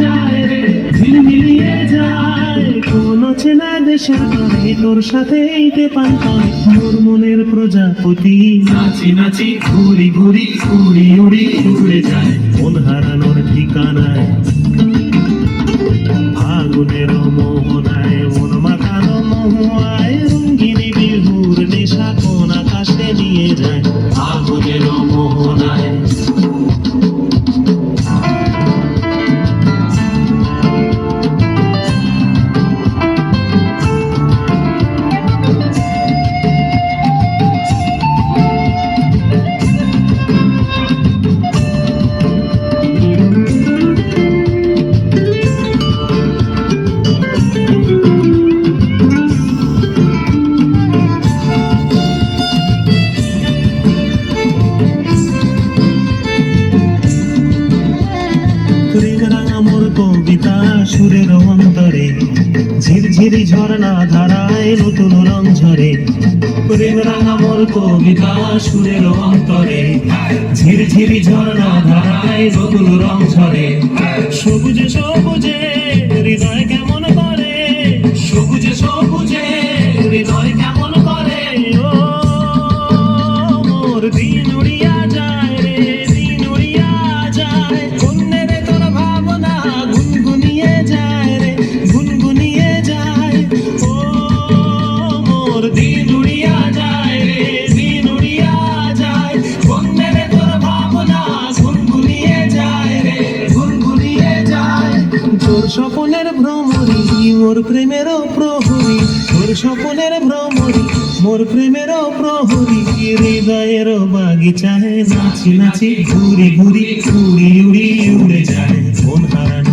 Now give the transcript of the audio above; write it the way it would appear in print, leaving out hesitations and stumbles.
যায় রে, ঝিলমিলিয়ে যায়। কোন চেনা দেশের তরে তোর সাথে এইতে পান্তায়, মোর মনের প্রজাপতি নাচি নাচি ঘুরি ঘুরি উড়ি উড়ি উড়ে যায় মন হারানোর ঠিকানায়। ফাগুনের মোহনায় মন মাতানো মহুয়ায়, রঙ্গিনী বিহুর নেশা কোন আকাশে নিয়ে যায় ফাগুনের মোহনায়। কবিতা সুরের অন্তরে ঝিরঝিরি ঝর্ণা ধারায় নতুন রং ঝরে। প্রেম রাঙা মোর কবিতা সুরের অন্তরে ঝিরঝিরি ঝর্ণা ধারায় নতুন রং ঝরে। সবুজে সবুজে হৃদয় কেমন করে, সবুজে সবুজে হৃদয় কেমন করে। ও মোর দিন উড়িয়া যায় রে, দিন উড়িয়া যায়। কন্যের তোর ভাবনা গুনগুনিয়ে যায় রে, গুনগুনিয়ে যায়। ও মোর দিন উড়িয়া যায় রে, দিন উড়িয়া যায়। কন্যের তোর ভাবনা গুনগুনিয়ে যায় রে, গুনগুনিয়ে যায়। তোর স্বপনের ভ্রমরি মোর প্রেমেরও প্রহরী, তোর স্বপনের ভ্রমরি মোর প্রেমেরও প্রহরী। হৃদয়ের বাগিচায় নাচি নাচি ঘুরি ঘুরি উড়ি উড়ি উড়ে যায় মন হারানো